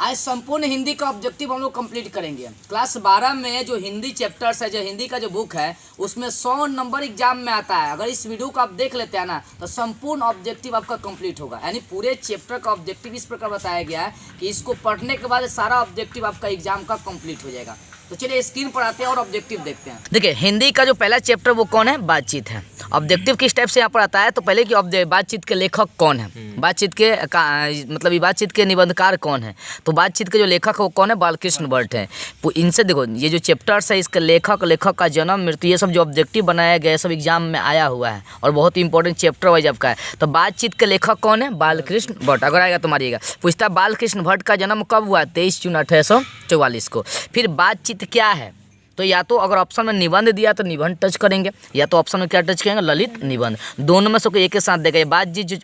आज संपूर्ण हिंदी का ऑब्जेक्टिव हम लोग कंप्लीट करेंगे। क्लास 12 में जो हिंदी चैप्टर्स है, जो हिंदी का जो बुक है, उसमें 100 नंबर एग्जाम में आता है। अगर इस वीडियो को आप देख लेते हैं ना तो संपूर्ण ऑब्जेक्टिव आपका कंप्लीट होगा। यानी पूरे चैप्टर का ऑब्जेक्टिव इस प्रकार बताया गया है कि इसको पढ़ने के बाद सारा ऑब्जेक्टिव आपका एग्जाम का कंप्लीट हो जाएगा। तो चलिए स्क्रीन पर आते हैं और ऑब्जेक्टिव देखते हैं। देखिए हिंदी का जो पहला चैप्टर वो कौन है, बातचीत है। ऑब्जेक्टिव किस टाइप से यहाँ पर आता है, तो पहले की बातचीत के लेखक कौन है, बातचीत के मतलब बातचीत के निबंधकार कौन है। तो बातचीत के जो लेखक है वो कौन है, बालकृष्ण भट्ट है। इनसे देखो ये जो चैप्टर्स है इसके लेखक का जन्म मृत्यु ये सब जो ऑब्जेक्टिव बनाया गया है सब एग्जाम में आया हुआ है और बहुत ही इंपॉर्टेंट चैप्टर वाइज आपका है। तो बातचीत के लेखक कौन है, बालकृष्ण भट्ट। अगर आएगा तो मारिएगा। पूछता है बालकृष्ण भट्ट का जन्म कब हुआ, 23 जून 1844 को। फिर बातचीत क्या है, तो या तो अगर ऑप्शन में निबंध दिया तो निबंध टच करेंगे, या तो ऑप्शन में क्या टच करेंगे, ललित निबंध। दोनों में से कोई एक के साथ देगा।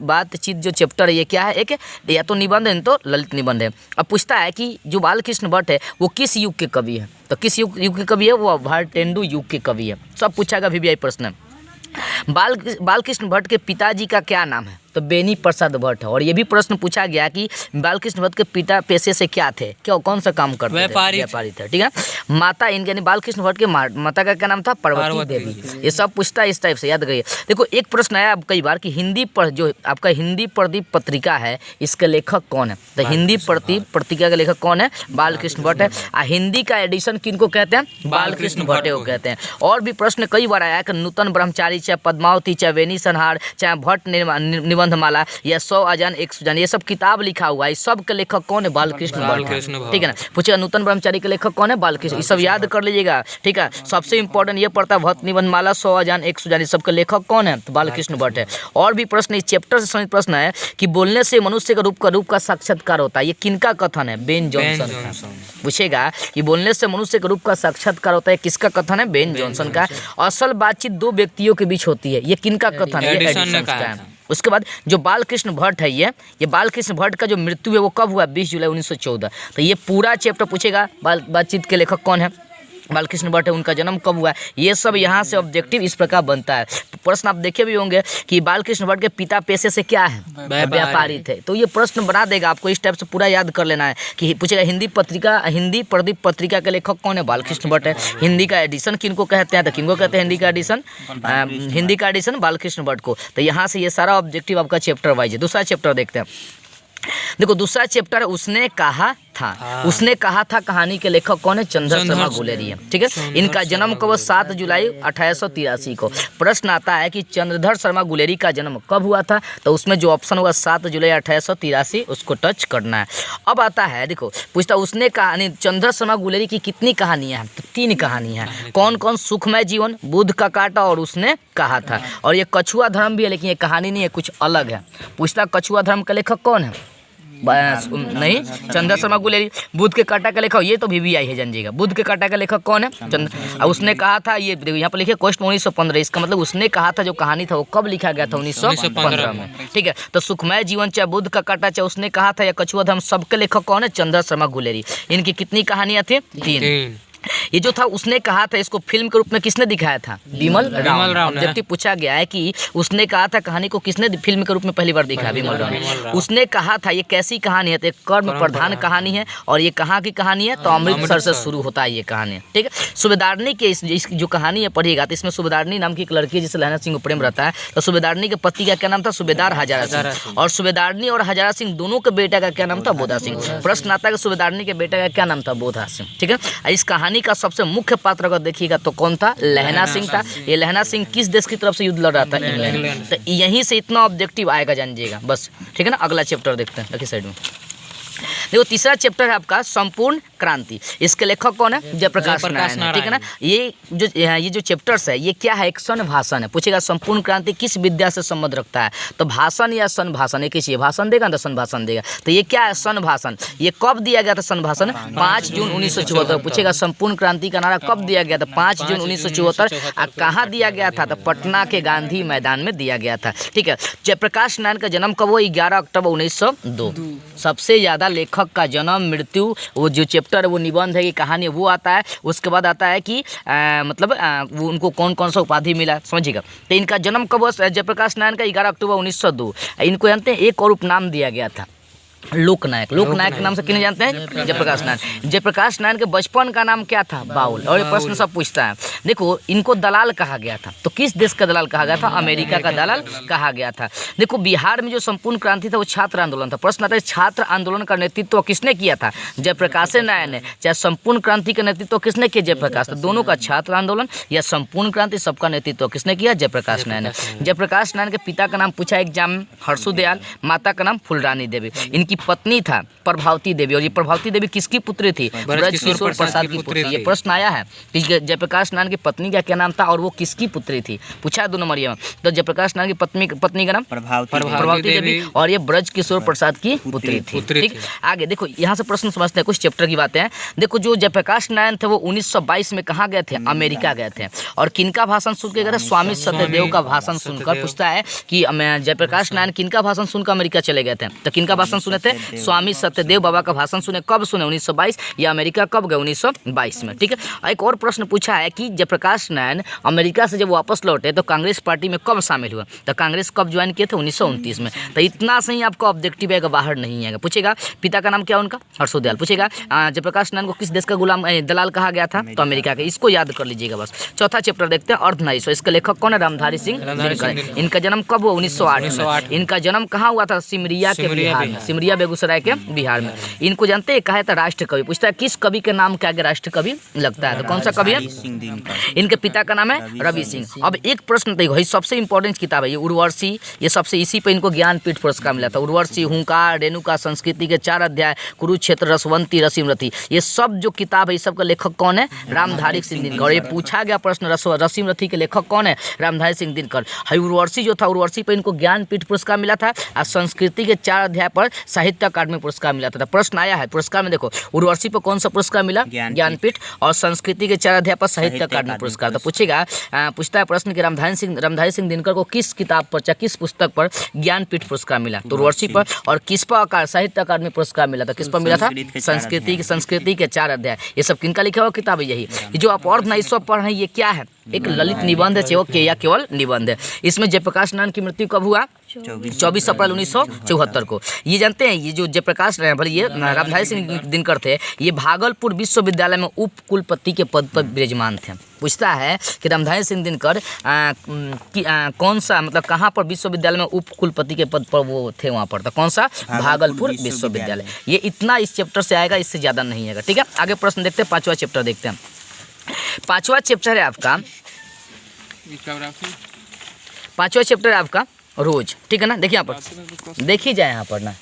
बातचीत जो चैप्टर है ये क्या है, एक या तो निबंध है तो ललित निबंध है। अब पूछता है कि जो बालकृष्ण भट्ट है वो किस युग के कवि है, तो किस युग के कवि है, वो भारतेंदु युग के कवि है। सब पूछागा VVI प्रश्न है। बालकृष्ण भट्ट के पिताजी का क्या नाम है, तो बेनी प्रसाद भट्ट है। और ये भी प्रश्न पूछा गया कि बालकृष्ण भट्ट के पिता पेशे से क्या थे, कौन सा काम करते थे, व्यापारी थे। ठीक है। माता इनके यानी बालकृष्ण भट्ट के माता का क्या नाम था, पार्वती देवी। ये सब पूछता है इस टाइप से, याद करिए। देखो एक प्रश्न आया अब कई बार कि हिंदी पर जो आपका हिंदी प्रदीप पत्रिका है इसके लेखक कौन है, तो हिंदी प्रदीप पत्रिका के लेखक कौन है, बालकृष्ण भट्ट है। हिंदी का एडिशन किनको कहते हैं, बालकृष्ण भट्ट को कहते हैं। और भी प्रश्न कई बार आया कि नूतन ब्रह्मचारी, चाहे पद्मावती, चाहे वेनी संहार, चाहे भट्ट निबंधमाला या 100 अजान 1 सुजान, ये सब किताब लिखा हुआ है। सब के लेखक कौन है, बालकृष्ण भट्ट। ठीक है ना। पूछेगा नूतन ब्रह्मचारी के लेखक कौन है, बालकृष्ण। ये सब याद कर लीजिएगा। ठीक है। सबसे इंपॉर्टेंट ये पड़ता है भट्ट निबंधमाला, 100 अजान 1 सुजान, सब के लेखक कौन है, तो बालकृष्ण भट्ट है। और भी प्रश्न इस चैप्टर से संबंधित प्रश्न है कि बोलने से मनुष्य का रूप का साक्षात्कार होता है, ये किनका कथन है, बेन जॉनसन का। पूछेगा कि बोलने से मनुष्य के रूप का साक्षात्कार होता है, किसका कथन है, बेन जॉनसन का। असल बातचीत दो व्यक्तियों के बीच होती है, ये किनका कथन है, एडिसन का है। उसके बाद जो बालकृष्ण भट्ट है ये बालकृष्ण भट्ट का जो मृत्यु है वो कब हुआ, 20 जुलाई 1914। तो ये पूरा चैप्टर पूछेगा बातचीत के लेखक कौन है, बालकृष्ण भट्ट है, उनका जन्म कब हुआ है। ये सब यहाँ से ऑब्जेक्टिव इस प्रकार बनता है। प्रश्न आप देखे भी होंगे कि बालकृष्ण भट्ट के पिता पेशे से क्या है, व्यापारी थे। तो ये प्रश्न बना देगा आपको, इस टाइप से पूरा याद कर लेना है कि पूछेगा हिंदी प्रदीप पत्रिका के लेखक कौन है, बालकृष्ण भट्ट है। हिंदी का एडिशन किनको कहते हैं, तो किनको कहते हैं हिंदी का एडिशन बालकृष्ण भट्ट को। तो यहाँ से ये सारा ऑब्जेक्टिव आपका चैप्टर वाइज है। दूसरा चैप्टर देखते हैं। देखो दूसरा चैप्टर उसने कहा था। उसने कहा था कहानी के लेखक कौन है, चंद्रधर शर्मा गुलेरी है। ठीक है। इनका जन्म कब, 7 जुलाई 1883 को। प्रश्न आता है कि चंद्रधर शर्मा गुलेरी का जन्म कब हुआ था, तो उसमें जो ऑप्शन होगा 7 जुलाई 1883 उसको टच करना है। अब आता है देखो पूछता उसने कहानी चंद्रधर शर्मा गुलेरी की कितनी कहानियां हैं, तो 3 कहानियां हैं। कौन कौन, सुखमय जीवन, बुद्ध का कांटा और उसने कहा था। और ये कछुआ धर्म भी है, लेकिन ये कहानी नहीं है, कुछ अलग है। पूछता कछुआ धर्म का लेखक कौन है, नहीं चंद्रधर शर्मा गुलेरी। बुद्ध के कांटा का लेखक, ये तो VVI है, जानिएगा। बुद्ध के कांटा का लेखक कौन है, चंद्र। उसने कहा था, ये देखो यहाँ पर लिखे क्वेश्चन 1915। इसका मतलब उसने कहा था जो कहानी था वो कब लिखा गया था, 1915 में। ठीक है। तो सुखमय जीवन, चाहे बुद्ध का कांटा, चाहे उसने कहा था, या कछुआ धर्म, सबके लेखक कौन है, चंद्रधर शर्मा गुलेरी। इनकी कितनी कहानियां थी, 3। ये जो था उसने कहा था, इसको फिल्म के रूप में किसने दिखाया था, विमल राव। ऑब्जेक्टिव पूछा गया है कि उसने कहा था कहानी को किसने फिल्म के रूप में पहली बार दिखाया, विमल राव। उसने कहा था ये कैसी कहानी है, तो एक कर्म प्रधान कहानी है। और ये कहाँ की कहानी है, तो अमृतसर से शुरू होता है ये कहानी। ठीक है। सूबेदारनी के इस जो कहानी है पढ़िएगा, तो इसमें सूबेदारनी नाम की एक लड़की है जिससे लहना सिंह को प्रेम रहता है। तो सूबेदारनी के पति का क्या नाम था, सूबेदार हजारा सिंह। और सूबेदारनी और हजारा सिंह दोनों के बेटा का क्या नाम था, बोधा सिंह। प्रश्न आता है कि सूबेदारनी के बेटा का क्या नाम था, बोधा सिंह। ठीक है। इस कहानी का सबसे मुख्य पात्र अगर देखिएगा तो कौन था, लहना सिंह था। ये लहना सिंह किस देश की तरफ से युद्ध लड़ रहा था, इंग्लैंड। तो यहीं से इतना ऑब्जेक्टिव आएगा, जानिएगा बस। ठीक है ना। अगला चैप्टर देखते हैं, साइड में देखो तीसरा चैप्टर है आपका संपूर्ण क्रांति। इसके लेखक कौन है, जयप्रकाश नारायण। ठीक है ना। ये जो चैप्टर्स है ये क्या है, एक सन भाषण है। पूछेगा संपूर्ण क्रांति किस विद्या से संबंध रखता है, तो भाषण या सन भाषण, एक ही भाषण देगा तो सन भाषण देगा। तो ये क्या है, सन भाषण। ये कब दिया गया था सन भाषण, 5 जून 1974। पूछेगा संपूर्ण क्रांति का नारा कब दिया गया था, 5 जून 1974। कहाँ दिया गया था, तो पटना के गांधी मैदान में दिया गया था। ठीक है। जयप्रकाश नारायण का जन्म कब हुआ, 11 अक्टूबर 1902। सबसे ज़्यादा लेखक का जन्म मृत्यु, वो जो चैप्टर वो निबंध है, कि कहानी है, वो आता है। उसके बाद आता है कि वो उनको कौन कौन सा उपाधि मिला, समझिएगा। तो इनका जन्म कब हुआ, जयप्रकाश नारायण का 11 अक्टूबर 1902। इनको जानते हैं एक और उपनाम दिया गया था, लोकनायक के नाम से किन्हें जानते हैं? जयप्रकाश नारायण। जयप्रकाश नारायण के बचपन का नाम क्या था? बाउल। और ये प्रश्न सब पूछता है। देखो, इनको दलाल कहा गया था, तो किस देश का दलाल कहा गया था? अमेरिका का दलाल कहा गया था। देखो, बिहार में जो संपूर्ण क्रांति था वो छात्र आंदोलन था। प्रश्न आता है छात्र आंदोलन का नेतृत्व किसने किया था? जयप्रकाश नारायण ने। चाहे संपूर्ण क्रांति का नेतृत्व किसने किया? जयप्रकाश। तो दोनों का छात्र आंदोलन या संपूर्ण क्रांति सबका नेतृत्व किसने किया? जयप्रकाश नारायण ने। जयप्रकाश नारायण के पिता का नाम पूछा एग्जाम में, हर्षु दयाल। माता का नाम फुलरानी देवी। इनकी पत्नी था प्रभावती देवी। और ये प्रभावती देवी किसकी पुत्री थी? ब्रज किशोर प्रसाद की पुत्री। ये प्रश्न आया है कि जयप्रकाश नारायण की पत्नी का क्या नाम था और वो किसकी पुत्री थी? पूछा है 2 नंबर में। तो जयप्रकाश नारायण की पत्नी का नाम प्रभावती देवी और ये ब्रज किशोर प्रसाद की पुत्री थी। ठीक, आगे देखो, यहाँ से प्रश्न समझते हैं, कुछ चैप्टर की बातें हैं। देखो, जो जयप्रकाश नारायण थे वो 1922 में कहाँ गए थे? अमेरिका गए थे। और किनका भाषण सुन के गए थे? स्वामी सत्यदेव का भाषण सुनकर। पूछता है कि जयप्रकाश नारायण किनका भाषण सुनकर अमेरिका चले गए थे? तो किनका भाषण सुने थे? स्वामी सत्यदेव बाबा का भाषण सुने। कब सुने? 1922। या अमेरिका कब गए? 1922 में। ठीक है। एक और प्रश्न पूछा है कि जयप्रकाश नारायण अमेरिका से जब वापस लौटे तो कांग्रेस पार्टी में कब शामिल हुआ? तो कांग्रेस कब ज्वाइन किए थे? 1929 में। तो इतना सही आपको ऑब्जेक्टिव है, बाहर नहीं है। पूछेगा पिता का नाम क्या उनका? हर्षु दयाल। पूछेगा जयप्रकाश नारायण को किस देश का गुलाम दलाल कहा गया था? तो अमेरिका का। इसको याद कर लीजिएगा बस। चौथा चैप्टर देखते हैं, अर्धनारीश्वर। इसका लेखक कौन है? रामधारी सिंह दिनकर। इनका जन्म कब हुआ? 1908 में। इनका जन्म कहाँ हुआ था? सिमरिया के बिहार में। सिमरिया बेगूसराय के बिहार में। इनको जानते हैं, कहा था राष्ट्र कवि। पूछता है किस कवि के नाम के आगे राष्ट्र कवि लगता है? तो कौन सा कवि है? इनके पिता का नाम है रवि सिंह। अब एक प्रश्न देखो, सबसे इंपॉर्टेंट किताब है ये उर्वशी। ये सबसे, इसी पे इनको ज्ञानपीठ पुरस्कार मिला था। उर्वशी, हुंकार, रेणुका, संस्कृति के 4 अध्याय, कुरुक्षेत्र, रसवंती, रसीमरथी, ये सब जो किताब है, इस सब का लेखक कौन है? रामधारी सिंह दिनकर। और ये पूछा गया प्रश्न, रसीमरथी के लेखक कौन है? रामधारी सिंह दिनकर। उर्वशी जो था, उर्वशी पर इनको ज्ञानपीठ पुरस्कार मिला था। और संस्कृति के 4 अध्याय पर साहित्य अकादमी पुरस्कार मिला था। प्रश्न आया है पुरस्कार में, देखो उर्वशी पर कौन सा पुरस्कार मिला? ज्ञानपीठ। और संस्कृति के 4 अध्याय पर साहित्य अकादमी पुरस्कार। तो पूछता है प्रश्न कि रामधारी सिंह दिनकर को किस किताब पर, चाहे किस पुस्तक पर ज्ञानपीठ पुरस्कार मिला? तो उर्वशी पर। और किस पर साहित्य अकादमी पुरस्कार मिला था? किस पर मिला था? संस्कृति के 4 अध्याय। ये सब किनका लिखा हुआ किताब है? यही जो आप अर्धनारीश्वर पढ़ रहे हैं, ये क्या है? एक ललित निबंध है, या केवल निबंध है। इसमें जयप्रकाश नारायण की मृत्यु कब हुआ? 24 अप्रैल 1974 को। ये जानते हैं, ये जो जयप्रकाश नारायण, भले ये रामधारी सिंह दिनकर थे, ये भागलपुर विश्वविद्यालय में उप कुलपति के पद पर विराजमान थे। पूछता है कि रामधारी सिंह दिनकर कौन सा, मतलब कहाँ पर विश्वविद्यालय में उप कुलपति के पद पर वो थे? वहाँ पर। तो कौन सा? भागलपुर विश्वविद्यालय। ये इतना इस चैप्टर से आएगा, इससे ज़्यादा नहीं आएगा। ठीक है, आगे प्रश्न देखते हैं। 5वां चैप्टर देखते हैं। 5वां चैप्टर है आपका, 5वां चैप्टर है आपका रोज। ठीक है ना, देखिए यहाँ पर, देखिए जाए यहाँ पर ना,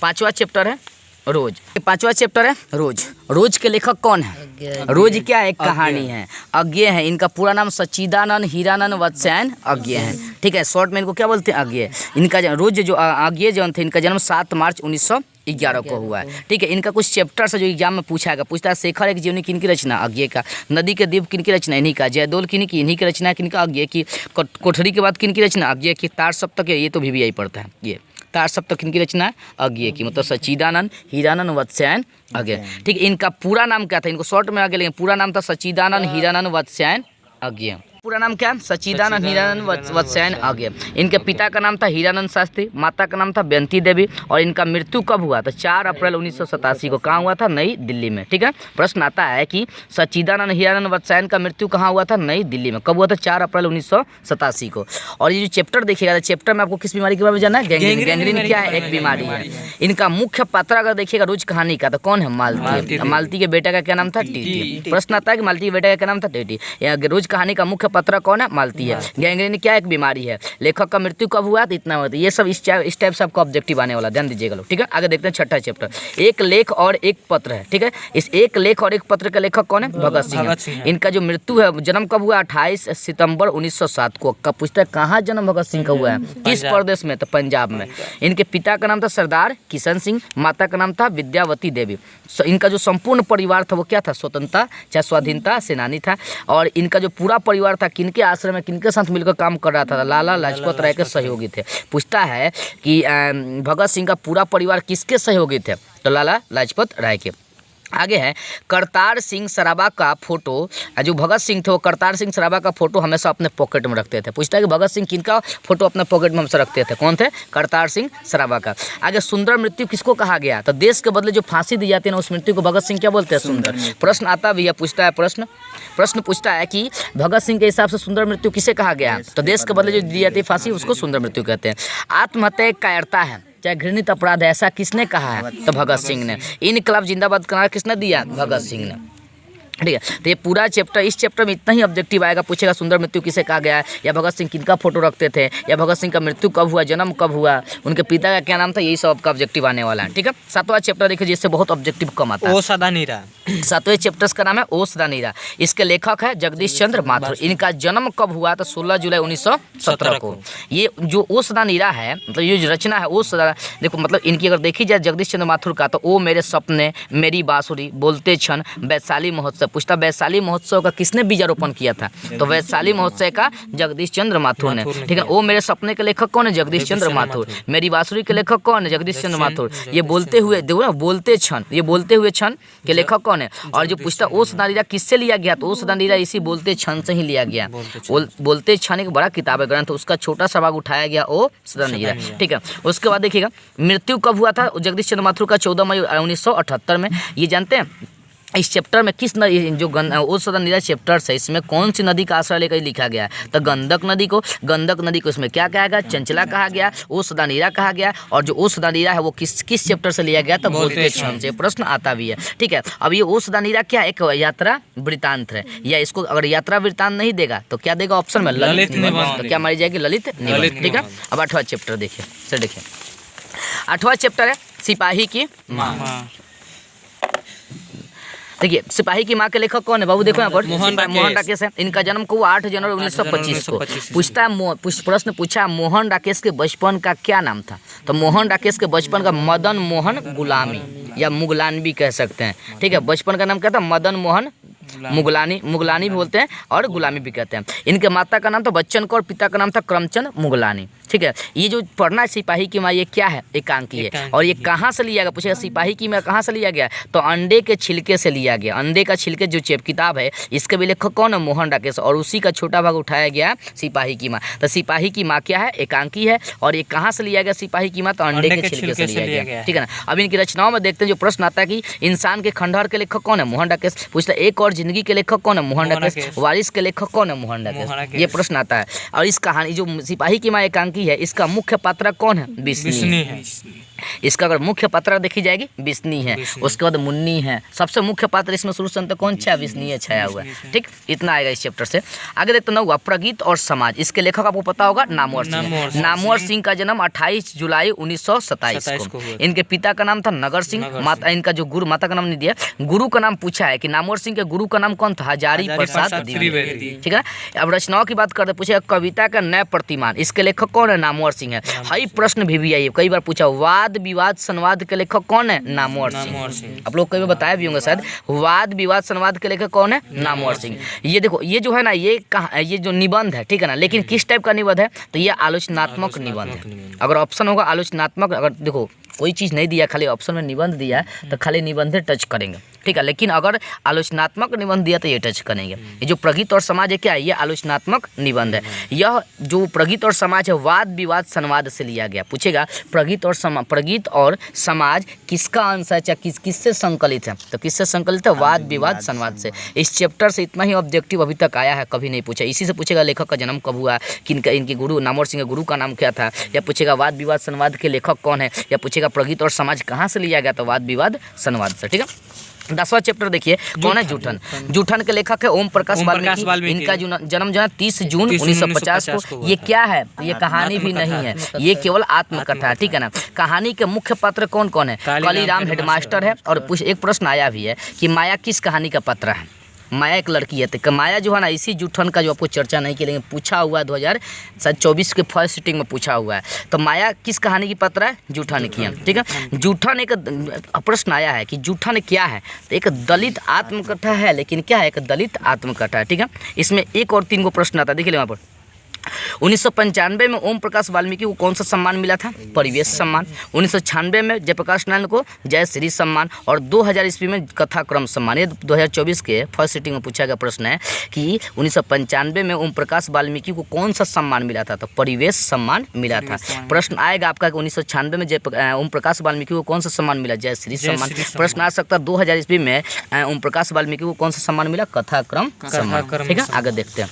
5वां चैप्टर है रोज। 5वां चैप्टर है रोज। रोज के लेखक कौन है? रोज क्या है? एक कहानी है, अज्ञेय है। इनका पूरा नाम सच्चिदानंद हीरानंद वत्सयायन अज्ञेय है। ठीक है, शॉर्ट में इनको क्या बोलते हैं? अज्ञेय। इनका रोज जो अज्ञेय जो थे, इनका जन्म 7 मार्च 1911 को हुआ है। ठीक है, इनका कुछ चैप्टर से जो एग्जाम में पूछा गया। पूछता है शेखर एक जीवनी किनकी रचना? अज्ञेय का। नदी के द्वीप किनकी रचना? इन्हीं का। जयदोल किनकी? इन्हीं की रचना। किनका? अज्ञेय की। कोठरी के बाद किनकी रचना? अज्ञेय की। तार सप्तक, ये तो भी यही पढ़ता है। ये तार सप्तक किनकी रचना है? अज्ञेय की। मतलब सच्चिदानंद हीरानंद वत्सयायन अज्ञेय। ठीक है, इनका पूरा नाम क्या था? इनको शॉर्ट में आगे लेंगे। पूरा नाम था सच्चिदानंद हीरानंद वत्सयायन अज्ञेय। पूरा नाम क्या? सच्चिदानंद हीरानंद वत्सयायन अज्ञेय। इनके पिता का नाम था हीरानंद शास्त्री, माता का नाम था बेंती देवी। और इनका मृत्यु कब हुआ? तो 4 अप्रैल 1987 को। कहाँ हुआ था? नई दिल्ली में। ठीक है, प्रश्न आता है कि सच्चिदानंद हीरानंद वत्सयायन का मृत्यु कहाँ हुआ था? नई दिल्ली में। कब हुआ था? 4 अप्रैल 1987 को। और ये जो चैप्टर देखिएगा, चैप्टर में आपको किस बीमारी के बारे में जानना है? गैंग्रीन। गैंग्रीन क्या है? एक बीमारी है। इनका मुख्य पात्र अगर देखिएगा रोज कहानी का, तो कौन है? मालती। मालती के बेटे का क्या नाम था? टीटी। प्रश्न आता है कि मालती के बेटे का क्या नाम था? टीटी। रोज कहानी का मुख्य पात्र कौन है? मालती है। गैंग्रीन क्या? एक बीमारी है। लेखक का मृत्यु कब हुआ? तो इतना हुआ। ये सब इस टाइप से आपको ऑब्जेक्टिव आने वाला, ध्यान दीजिएगा लोग। ठीक है, आगे देखते हैं 6ठा चैप्टर। एक लेख और एक पत्र है। ठीक है, इस एक लेख और एक पत्र का लेखक कौन है? भगत सिंह। इनका जो मृत्यु है, जन्म कब हुआ? 28 सितंबर 1907 को। कब? पूछता है कहाँ जन्म भगत सिंह का हुआ है? किस प्रदेश में? तो पंजाब में। इनके पिता का नाम था सरदार किशन सिंह, माता का नाम था विद्यावती देवी। इनका जो संपूर्ण परिवार था वो क्या था? स्वतंत्रता चाहे स्वाधीनता सेनानी था। और इनका जो पूरा परिवार था, किनके आश्रम में किनके साथ मिलकर काम कर रहा था? लाला लाजपत राय के सहयोगी थे। पूछता है कि भगत सिंह का पूरा परिवार किसके सहयोगी थे? तो लाला लाजपत राय के। आगे है करतार सिंह सराबा का फोटो। जो भगत सिंह थे वो करतार सिंह सराबा का फोटो हमेशा अपने पॉकेट में रखते थे। पूछता है कि भगत सिंह किनका फोटो अपने पॉकेट में हमेशा रखते थे? कौन थे? करतार सिंह सराबा का। आगे सुंदर मृत्यु किसको कहा गया? तो देश के बदले जो फांसी दी जाती है ना उस मृत्यु को भगत सिंह क्या बोलते हैं? सुंदर। प्रश्न आता भी है, पूछता है प्रश्न पूछता है कि भगत सिंह के हिसाब से सुंदर मृत्यु किसे कहा गया? तो देश के बदले जो दी जाती है फांसी उसको सुंदर मृत्यु कहते हैं। आत्महत्या एक कायरता है, चाहे घृणित अपराध है, ऐसा किसने कहा है? तो भगत सिंह ने। इनकलाब जिंदाबाद का नारा किसने दिया? भगत सिंह ने। ठीक है, तो ये पूरा चैप्टर, इस चैप्टर में इतना ही ऑब्जेक्टिव आएगा। पूछेगा सुंदर मृत्यु किसे कहा गया है, या भगत सिंह किनका फोटो रखते थे, या भगत सिंह का मृत्यु कब हुआ, जन्म कब हुआ, उनके पिता का क्या नाम था, यही सब आपका ऑब्जेक्टिव आने वाला है। ठीक है, 7वां चैप्टर देखिए जिससे बहुत ऑब्जेक्टिव कम आता है। ओ सदा नीरा। 7वें चैप्टर का नाम है ओ सदा नीरा। इसके लेखक है जगदीश चंद्र माथुर। इनका जन्म कब हुआ? तो 16 जुलाई 1917 को। ये जो ओ सदा नीरा है, मतलब ये जो रचना है ओ सदा, देखो मतलब इनकी अगर देखी जाए जगदीश चंद्र माथुर का, तो ओ मेरे सपने, मेरी बांसुरी, बोलते क्षण, वैशाली महोत्सव। पूछता वैशाली महोत्सव का किसने बीजारोपण किया था? तो वैशाली महोत्सव का जगदीश चंद्र माथुर ने। ठीक है, ओ मेरे सपने के लेखक कौन है? जगदीश चंद्र माथुर। मेरी बांसुरी के लेखक कौन है? जगदीश चंद्र माथुर। ये बोलते हुए, देखो ना, बोलते क्षण, ये बोलते हुए क्षण के लेखक कौन है? और जो पूछता ओ सदा नीरा किससे लिया गया? तो ओ सदा नीरा इसी बोलते क्षण से ही लिया गया। बोलते क्षण एक बड़ा किताब है, ग्रंथ, उसका छोटा सा भाग उठाया गया ओ सदा नीरा। ठीक है, उसके बाद देखिएगा मृत्यु कब हुआ था जगदीश चंद्र माथुर का? 14 मई 1978 में। ये जानते हैं इस चैप्टर में किस नदी, जो ओ सदा नीरा चैप्टर है, इसमें कौन सी नदी का आश्रय लेकर लिखा गया है? तो गंडक नदी को इसमें क्या कहा गया? चंचला कहा गया, ओ सदा नीरा कहा गया। और जो ओ सदा नीरा है वो किस चैप्टर से लिया गया? तो बोलते क्षण से। प्रश्न आता भी है। ठीक है, अब ये ओ सदा नीरा क्या? एक यात्रा वृत्तांत है, या इसको अगर यात्रा वृत्तांत नहीं देगा तो क्या देगा ऑप्शन में? ललित निबंध। तो क्या मारी जाएगी? ललित निबंध। ठीक है, अब 8वां चैप्टर देखिए सर। देखिए 8वां चैप्टर है सिपाही की माँ। देखिए सिपाही की माँ के लेखक कौन है बाबू? देखो यहाँ पर मोहन राकेश है। इनका जन्म को 8 जनवरी 1925 को। पूछता है, प्रश्न पूछा मोहन राकेश के बचपन का क्या नाम था? तो मोहन राकेश के बचपन का मदन मोहन गुलामी या मुगलानवी कह सकते हैं। ठीक है, बचपन का नाम क्या था? मदन मोहन मुगलानी भी बोलते हैं और गुलामी भी कहते हैं। इनके माता का नाम था बच्चन कौर, पिता का नाम था करमचंद मुगलानी। ठीक है, ये जो पढ़ना है सिपाही की माँ, ये क्या है? एकांकी है। और ये कहाँ से लिया गया? पूछेगा सिपाही की माँ कहाँ से लिया गया? तो अंडे के छिलके से लिया गया। अंडे का छिलके जो किताब है, इसके भी लेखक कौन है? मोहन राकेश। और उसी का छोटा भाग उठाया गया सिपाही की माँ। तो सिपाही की माँ क्या है? एकांकी है। और ये कहाँ से लिया गया सिपाही की माँ? तो अंडे के छिलके से लिया गया। ठीक है ना। अब इनकी रचनाओं में देखते हैं, जो प्रश्न आता है कि इंसान के खंडहर के लेखक कौन है? मोहन राकेश। पूछता है एक और जिंदगी के लेखक कौन है? मोहन राकेश। वारिस के लेखक कौन है? मोहन राकेश। ये प्रश्न आता है। और इस कहानी जो सिपाही की माँ एकांकी है, इसका मुख्य पात्र कौन है? बिस्नी है। इसका अगर मुख्य पात्र देखी जाएगी बिस्नी है। उसके बाद मुन्नी है। सबसे मुख्य पात्र इसमें शुरू से अंत कौन छाया? बिस्नी है छाया हुआ है। ठीक, इतना आएगा इस चैप्टर से। आगे देखते हैं प्रगीत और समाज। इसके लेखक आपको पता होगा नामवर सिंह। नामवर सिंह का जन्म 28 जुलाई 1927 को। इनके पिता का नाम था नगर सिंह। माता, इनका जो गुरु, माता का नाम नहीं दिया, गुरु का नाम पूछा है कि नामवर सिंह के गुरु का नाम कौन था? हजारी प्रसाद द्विवेदी। ठीक है, अब रचनाओं की बात करते, पूछे कविता का नए प्रतिमान। इसके लेखक कौन है? नामवर सिंह है। हाई प्रश्न भी आई, कई बार पूछा। वाद विवाद संवाद के लेखक कौन है? नामवर सिंह। आप लोग कई बार बताया भी होंगे शायद। वाद विवाद संवाद के लेखक कौन है? नामवर सिंह। ये देखो, ये जो है ना, ये जो निबंध है, ठीक है ना, लेकिन किस टाइप का निबंध है? तो ये आलोचनात्मक निबंध है। अगर ऑप्शन होगा आलोचनात्मक, अगर देखो कोई चीज़ नहीं दिया, खाली ऑप्शन में निबंध दिया है तो खाली निबंध टच करेंगे। ठीक है, लेकिन अगर आलोचनात्मक निबंध दिया तो ये टच करेंगे। ये जो प्रगीत और समाज है क्या है? ये आलोचनात्मक निबंध है। यह जो प्रगीत और समाज है वाद विवाद संवाद से लिया गया। पूछेगा प्रगीत और समाज किसका अंश है, चाहे किससे संकलित है? तो किससे संकलित है? वाद विवाद संवाद से। इस चैप्टर से इतना ही ऑब्जेक्टिव अभी तक आया है, कभी नहीं पूछा। इसी से पूछेगा लेखक का जन्म कब हुआ, इनके गुरु नामवर सिंह के गुरु का नाम क्या था, या पूछेगा वाद विवाद संवाद के लेखक कौन है, या पूछेगा प्रगीत और समाज कहाँ से लिया गया? तो वाद विवाद संवाद से। ठीक है, 10वां चैप्टर देखिए कौन है? जूठन। जूठन के लेखक है ओम प्रकाश वाल्मीकि। इनका जन्म जो है 30 जून 1950 को। ये क्या है? ये कहानी भी नहीं है, ये केवल आत्मकथा है। ठीक है ना। कहानी के मुख्य पात्र कौन कौन है? कालीराम हेडमास्टर है। और एक प्रश्न आया भी है कि माया किस कहानी का पात्र है? माया एक लड़की है। तो माया जो है ना, इसी जूठन का जो आपको चर्चा नहीं की, लेकिन पूछा हुआ है 2024 के फर्स्ट सिटिंग में पूछा हुआ है। तो माया किस कहानी की पात्र है? जूठन की है। ठीक है, जूठन एक प्रश्न आया है कि जूठन क्या है? तो एक दलित आत्मकथा है, लेकिन क्या है? एक दलित आत्मकथा है। ठीक है, इसमें एक और 3 को प्रश्न आता है, देखिए वहाँ पर 1995 में ओम प्रकाश वाल्मीकि को कौन सा सम्मान मिला था? परिवेश सम्मान। 1996 में जयप्रकाश नारायण को जय श्री सम्मान और 2000 ईस्वी में कथाक्रम सम्मान। ये 2024 के फर्स्ट सिटिंग में पूछा गया प्रश्न है कि 1995 में ओम प्रकाश वाल्मीकि को कौन सा सम्मान मिला था? तो परिवेश सम्मान मिला था। प्रश्न आएगा आपका कि 1996 में ओम प्रकाश वाल्मीकि को कौन सा सम्मान मिला? जय श्री सम्मान। प्रश्न आ सकता है 2000 ईस्वी में ओम प्रकाश वाल्मीकि को कौन सा सम्मान मिला? कथाक्रम सम्मान। ठीक है, आगे देखते हैं।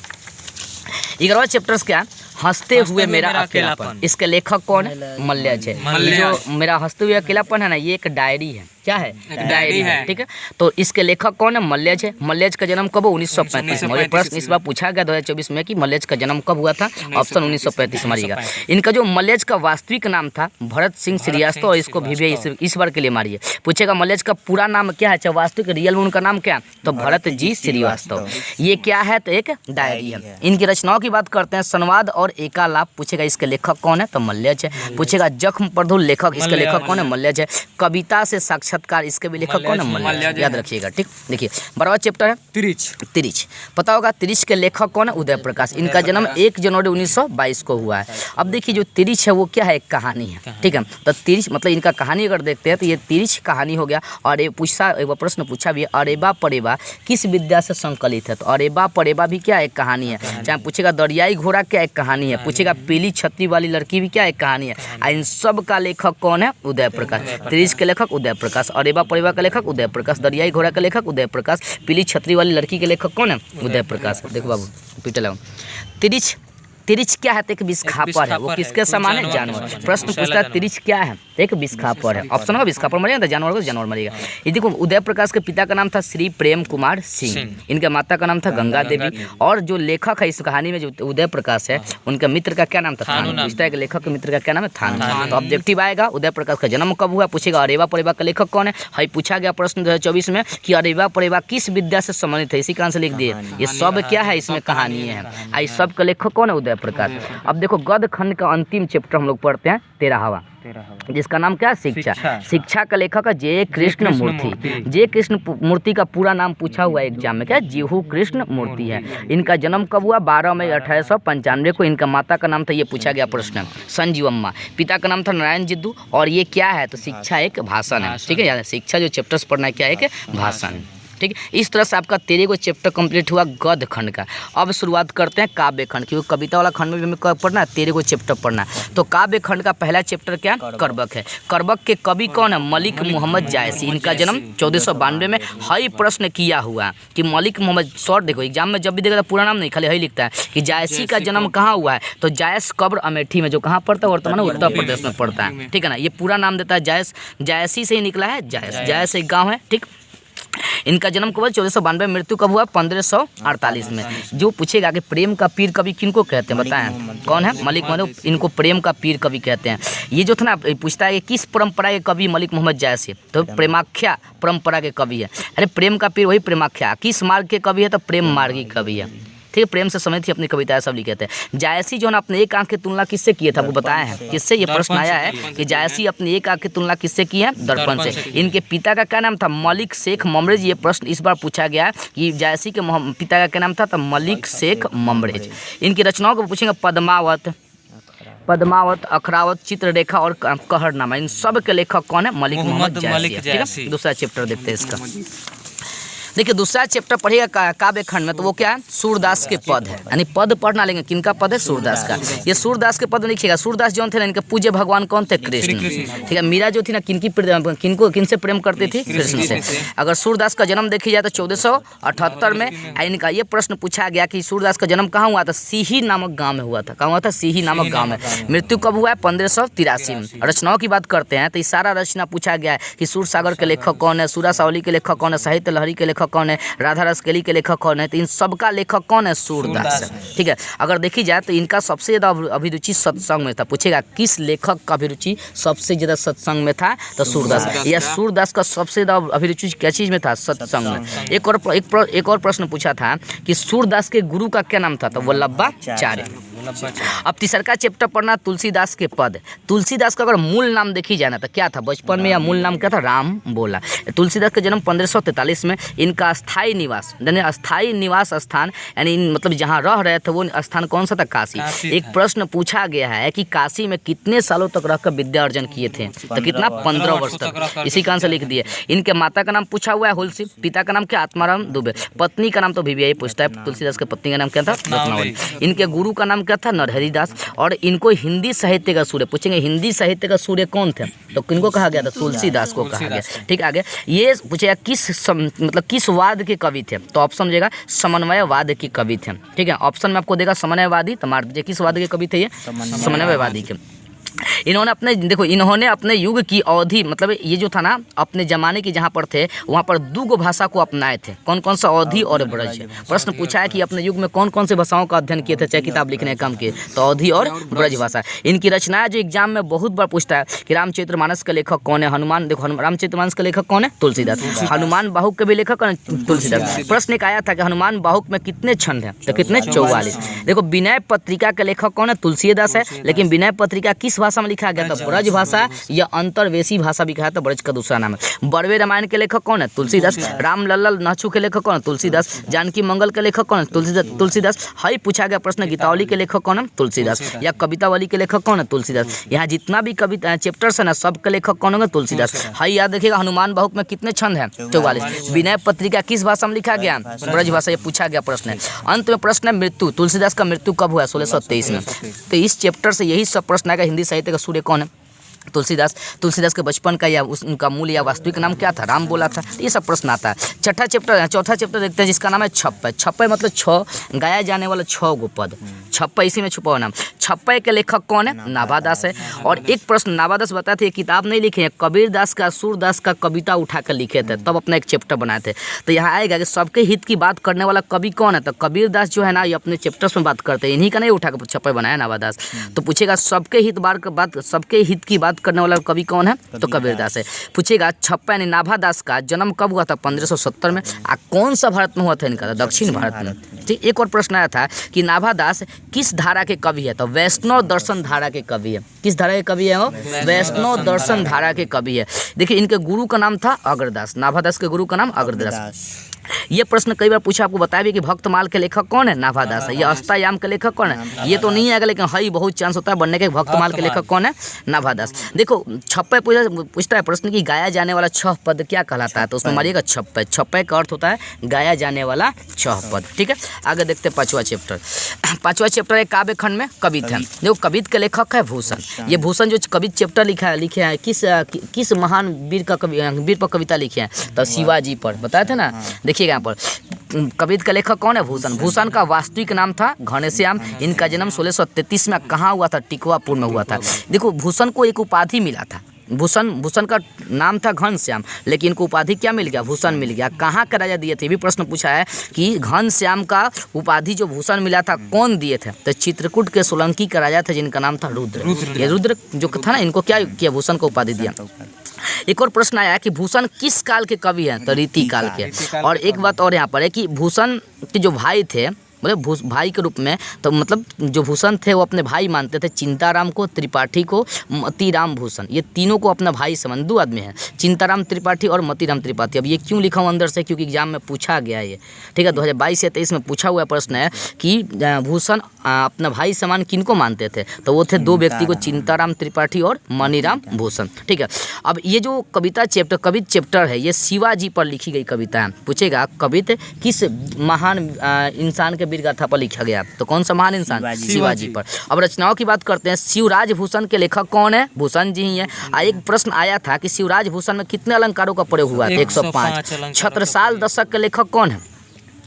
11वां चैप्टर्स क्या? हंसते हुए मेरा अकेलापन। इसके लेखक कौन है? मल्यज है। जो मेरा हंसते हुए अकेलापन है ना, ये एक डायरी है। क्या है? डायरी है। ठीक है, तो इसके लेखक कौन है? मल्यज है। मल्यज का जन्म कब? 1935 में। ये प्रश्न इस बार पूछा गया 2024 में कि मल्यज का जन्म कब हुआ था? ऑप्शन 1935 मारिएगा। इनका जो मल्यज का वास्तविक नाम था भरत सिंह श्रीवास्तव, और इसको भी इस बार के लिए मारिए। पूछेगा मल्यज का पूरा नाम क्या है? वास्तविक रियल में उनका नाम क्या? तो भरत जी श्रीवास्तव। ये क्या है? तो एक डायरी है। इनकी रचनाओं की बात करते हैं, संवाद और एकालाप। पूछेगा इसके लेखक कौन है? तो मल्यज है। पूछेगा जख्म प्रधु लेखक, इसके लेखक कौन है? मल्यज है। कविता से साक्षात्कार, इसके भी लेखक कौन है? मल्यज। याद रखिएगा। ठीक, देखिए 12वां चैप्टर है तिरिच। पता होगा तिरिच के लेखक कौन है? उदय प्रकाश। इनका जन्म 1 जनवरी 1922 को हुआ है। अब देखिए जो तिरिच है वो क्या है? एक कहानी है। ठीक है, तो तिरिच मतलब इनका कहानी अगर देखते हैं तो ये तिरिच कहानी हो गया। और ये प्रश्न पूछा भी है, अरेबा परेबा किस विद्या से संकलित है? तो अरेबा परेबा भी क्या? एक कहानी है। चाहे पूछेगा दरियाई घोड़ा क्या? एक कहानी है। पूछेगा पीली छतरी वाली लड़की भी क्या? एक कहानी है। इन सब का लेखक कौन है? उदय प्रकाश। तिरिच के लेखक उदय प्रकाश, अरेबा परेबा का लेखक उदय प्रकाश, दरियाई घोड़ा का लेखक उदय प्रकाश, पीली छतरी वाली लड़की के लेखक कौन है? उदय प्रकाश। देखो बाबू पीटे लगाओ। तिरिच क्या है? एक विस्खापर है। वो किसके समान है? जानवर। प्रश्न पूछता है तिरिच क्या है? एक विस्खापर है। ऑप्शन होगा विस्खापर मरेगा, जानवर को जानवर मरेगा। ये देखो उदय प्रकाश के पिता का नाम था श्री प्रेम कुमार सिंह, इनके माता का नाम था गंगा देवी, और जो लेखक है इस कहानी में जो उदय प्रकाश है उनके मित्र का क्या नाम था? थानू। पूछता है कि लेखक के मित्र का क्या नाम है? थानू। तो ऑब्जेक्टिव आएगा उदय प्रकाश का जन्म कब हुआ? पूछेगा अरेबा परेबा का लेखक कौन है? हाई पूछा गया प्रश्न 2024 में कि अरेबा परेबा किस विद्या से संबंधित है? इसी का आंसर लिख दिए। ये सब क्या है? इसमें कहानी है। इस सब का लेखक कौन है? उदय प्रकाश। अब देखो गद्य खंड का अंतिम चैप्टर हम लोग पढ़ते हैं 13वां, जिसका नाम क्या है? शिक्षा। शिक्षा का लेखक है जय कृष्ण मूर्ति। जय कृष्ण मूर्ति का पूरा नाम पूछा हुआ एग्जाम में, क्या? जीहू कृष्ण मूर्ति है। इनका जन्म कब हुआ? 12 मई 1895 को। इनका माता का नाम था, ये पूछा गया प्रश्न, संजीवम्मा। पिता का नाम था नारायण जिद्दू। और ये क्या है? तो शिक्षा एक भाषण है। ठीक है, याद है शिक्षा जो चैप्टर्स पढ़ना है क्या है? एक भाषण। ठीक है, इस तरह से आपका 13 को चैप्टर कंप्लीट हुआ गद्य खंड का। अब शुरुआत करते हैं काव्य खंड, क्योंकि कविता वाला खंड में भी हमें पढ़ना है, 13 को चैप्टर पढ़ना है। तो काव्य खंड का पहला चैप्टर क्या? करबक है। करबक के कवि कौन है? मलिक मोहम्मद जायसी। इनका जन्म 1492 में। हाई प्रश्न किया हुआ कि मलिक मोहम्मद, शॉर्ट देखो एग्जाम में जब भी देखा तो पूरा नाम नहीं, खाली हाई लिखता है कि जायसी का जन्म कहाँ हुआ है? तो जायस कब्र अमेठी में, जो कहाँ पड़ता है? वर्तमान उत्तर प्रदेश में पड़ता है। ठीक है ना, ये पूरा नाम देता है जायस, जायसी से ही निकला है जायस। जायस एक गाँव है। ठीक, इनका जन्म कब हुआ? 1492 में। मृत्यु कब हुआ? 1548 में। जो पूछेगा कि प्रेम का पीर कवि किनको कहते हैं, बताएं कौन है? मलिक मोहम्मद। इनको प्रेम का पीर कवि कहते हैं। ये जो था ना, पूछता है कि किस परंपरा के कवि मलिक मोहम्मद जायसी? तो प्रेमाख्या परंपरा के कवि है। अरे प्रेम का पीर वही प्रेमाख्या। किस मार्ग के कवि है? तो प्रेम मार्गी कवि है। ठीक है, प्रेम से समय थी अपनी कविताएं सब लिखे थे। जायसी जो है अपने एक आंख की तुलना किससे किए थे? आपको बताया है किससे? ये प्रश्न आया है कि जायसी अपनी एक आंख की तुलना किससे की है? दर्पण से। इनके पिता का क्या नाम था? मलिक शेख ममरेज। ये प्रश्न इस बार पूछा गया कि जायसी के पिता का क्या नाम था? तो मलिक शेख ममरेज। इनकी रचनाओं को पूछेंगे पद्मावत, अखरावत, चित्ररेखा और कहरनामा। इन सब के लेखक कौन है? मलिक मोहम्मद जायसी। दूसरा चैप्टर देखते हैं इसका। देखिए दूसरा चैप्टर पढ़िएगा काव्य खंड में, तो वो क्या है? सूरदास के पद है, यानी पद पढ़ना लेंगे। किनका पद है? सूरदास का। ये सूरदास के पद में लिखिएगा। सूरदास जो थे ना, इनके पूज्य भगवान कौन थे? कृष्ण। ठीक है, मीरा जो थी ना किनसे प्रेम करती थी? कृष्ण से। अगर सूरदास का जन्म देखी जाए तो 1478 में। इनका ये प्रश्न पूछा गया कि सूरदास का जन्म कहाँ हुआ था? सीही नामक गाँव में हुआ था। कहाँ हुआ था? सीही नामक गाँव में। मृत्यु कब हुआ है? 1583 में। रचनाओं की बात करते हैं तो सारा रचना पूछा गया है कि सूरसागर के लेखक कौन है? सूरा सावली के लेखक कौन है? साहित्य लहरी के लेखक कौन है? राधा रसकेली के लेखक कौन है? तो इन सबका लेखक कौन है? सूरदास। ठीक है, अगर देखी जाए तो इनका सबसे ज़्यादा अभिरुचि सत्संग में था। पूछेगा किस लेखक का अभिरुचि सबसे ज़्यादा सत्संग में था? तो सूरदास। या सूरदास का सबसे ज़्यादा अभिरुचि क्या चीज़ में था? सत्संग में। एक और प्रश्न पूछा था कि सूरदास के गुरु का क्या नाम था? तो वल्लभाचार्य। अब तीसरा चैप्टर पढ़ना तुलसीदास के पद। तुलसीदास का अगर मूल नाम देखी जाए ना तो क्या था बचपन में, या मूल नाम क्या था, राम बोला। तुलसीदास का जन्म 1543 में। इनका स्थायी निवास यानी स्थायी निवास स्थान यानी मतलब जहाँ रह रहे थे वो स्थान कौन सा था, काशी। एक प्रश्न पूछा गया है कि काशी में कितने सालों तक रहकर विद्या अर्जन किए थे, तो कितना, 15 वर्ष तक। इसी का आंसर लिख दिए। इनके माता का नाम पूछा हुआ है हुलसी, पिता का नाम क्या, आत्माराम दुबे, पत्नी का नाम तो भी पूछता है, तुलसीदास की पत्नी का नाम क्या था, रत्नावली। इनके गुरु का नाम क्या था, नरहरि दास। और इनको हिंदी साहित्य का सूर्य पूछेंगे, हिंदी साहित्य का सूर्य कौन थे, तो किनको कहा गया था, तुलसीदास को कहा गया। ठीक, आगे ये पूछेगा मतलब किस वाद के कवि थे, तो ऑप्शन समझेगा समन्वयवाद के कवि थे। ठीक है, ऑप्शन में आपको देगा समन्वयवादी, तो मार दीजिए किस वाद के कवि थे, ये समन्वयवादी के। इन्होंने अपने युग की अवधि मतलब ये जो था ना अपने ज़माने की जहाँ पर थे वहाँ पर दो भाषा को अपनाए थे। कौन कौन सा, अवधि और ब्रज। प्रश्न पूछा है कि अपने युग में कौन कौन से भाषाओं का अध्ययन किए थे, चाहे किताब लिखने का काम किए, तो अवधि और ब्रज भाषा। इनकी रचनाएं जो एग्जाम में बहुत बार पूछता है कि रामचरितमानस के लेखक कौन है, हनुमान, देखो रामचरितमानस के लेखक कौन है, तुलसीदास। हनुमान बाहुक के भी लेखक कौन है, तुलसीदास। प्रश्न एक आया था कि हनुमान बाहुक में कितने छंद हैं, तो कितने, 44। देखो विनय पत्रिका के लेखक कौन है, तुलसीदास है, लेकिन विनय पत्रिका किस भाषा में लिखा गया था, ब्रज भाषा या अंतर्वेशी भाषा भी कहा था, ब्रज का दूसरा नाम है। बड़वे रामायण के लेखक कौन है, तुलसीदास। राम लल्ल नाचू के लेखक कौन है, तुलसीदास। जानकी मंगल के लेखक कौन है, तुलसीदास। हाई पूछा गया प्रश्न गीतावली के लेखक कौन है, तुलसीदास। या कवितावली के लेखक कौन है, तुलसीदास। यहाँ जितना भी कविता चैप्टर्स है ना सब के लेखक कौन होंगे, तुलसीदास। हाई याद रखिएगा हनुमान बाहुक में कितने छंद हैं, 44। विनय पत्रिका किस भाषा में लिखा गया, ब्रज भाषा, ये पूछा गया प्रश्न है। अंत में प्रश्न है मृत्यु, तुलसीदास का मृत्यु कब हुआ, 1623 में। तो इस चैप्टर से यही सब प्रश्न आएगा, हिंदी साहित्य का सूर्य कौन है, तुलसीदास। तुलसीदास के बचपन का या उनका मूल या वास्तविक नाम क्या था, राम बोला था। ये सब प्रश्न आता है। चौथा चैप्टर देखते हैं जिसका नाम है छप्पय। छप्पय मतलब 6 गाया जाने वाला 6 गो पद, छप्पय इसी में छुपा हुआ नाम। छप्पय के लेखक कौन है, नाभादास है। और एक प्रश्न नाभादास बताते हैं किताब नहीं लिखे हैं, कबीरदास का सूरदास का कविता उठा कर लिखे थे, तब अपना एक चैप्टर बनाए थे। तो यहाँ आएगा कि सबके हित की बात करने वाला कवि कौन है, तो कबीरदास जो है ना ये अपने चैप्टर्स में बात करते हैं, इन्हीं का नहीं उठा कर छप्पय बनाया नाभादास। तो पूछेगा सबके हित की बात करने वाला कवि कौन है, तो कबीरदास है। पूछेगा छप्पय यानी नाभादास का जन्म कब हुआ था, 1570 में। कौन सा भारत में हुआ था इनका, दक्षिण भारत में। ठीक, एक और प्रश्न आया था कि नाभादास किस धारा के कवि है, तो वैष्णव दर्शन धारा के कवि है। किस धारा के कवि है वो, वैष्णव दर्शन धारा के कवि है। देखिए इनके गुरु का नाम था अग्रदास, नाभादास के गुरु का नाम अग्रदास। ये प्रश्न कई बार पूछा, आपको बताया भी कि भक्तमाल के लेखक कौन है, नाभादास है। ये अस्तायाम के लेखक कौन है, ये तो नहीं आएगा लेकिन हाई बहुत चांस होता है बनने के। भक्तमाल के लेखक कौन है, नाभादास। देखो छप्पय पूछता है प्रश्न कि गाया जाने वाला 6 पद क्या कहलाता है, तो उसमें मारिएगा छप्पय। छप्पय का अर्थ होता है गाया जाने वाला 6 पद। ठीक है, आगे देखते हैं 5वां चैप्टर। 5वां चैप्टर है काव्य खंड में कवित है। देखो कवित के लेखक है भूषण। ये भूषण जो कवित चैप्टर लिखे हैं किस महान वीर पर कविता लिखे हैं, तो शिवाजी पर बताए थे ना। देखिएगा यहाँ पर कवित का लेखक कौन है, भूषण। भूषण का वास्तविक नाम था घनश्याम। इनका जन्म 1633 में कहाँ हुआ था, टिकवापुर में हुआ था। देखो भूषण को एक उपाधि मिला था, भूषण का नाम था घनश्याम, लेकिन इनको उपाधि क्या मिल गया, भूषण मिल गया। कहाँ का राजा दिए थे, भी प्रश्न पूछा है कि घनश्याम का उपाधि जो भूषण मिला था कौन दिए थे, तो चित्रकूट के सोलंकी का राजा थे जिनका नाम था रुद्र। ये रुद्र जो था ना, इनको क्या किया, भूषण को उपाधि दिया। एक और प्रश्न आया कि भूषण किस काल के कवि हैं, तो रीति काल के। और एक बात और यहाँ पर है कि भूषण के जो भाई थे मतलब भाई के रूप में, तो मतलब जो भूषण थे वो अपने भाई मानते थे, चिंताराम को, त्रिपाठी को, मतीराम भूषण, ये तीनों को अपना भाई समझ। 2 आदमी हैं, चिंताराम त्रिपाठी और मतीराम त्रिपाठी। अब ये क्यों लिखा हूँ अंदर से, क्योंकि एग्जाम में पूछा गया है ये। ठीक है, 2022 या 23 में पूछा हुआ प्रश्न है कि भूषण अपना भाई समान किनको मानते थे, तो वो थे 2 व्यक्ति को, चिंताराम त्रिपाठी और मनीराम भूषण। ठीक है, अब ये जो कवित चैप्टर है ये शिवाजी पर लिखी गई कविता है। पूछेगा कवित किस महान इंसान के वीर गाथा पर लिखा गया, तो कौन सा महान इंसान, शिवाजी पर। अब रचनाओं की बात करते हैं। शिवराज भूषण के लेखक कौन है, भूषण जी ही है। एक प्रश्न आया था कि शिवराज भूषण में कितने अलंकारों का प्रयोग हुआ, 105। छत्रसाल दशक के लेखक कौन है,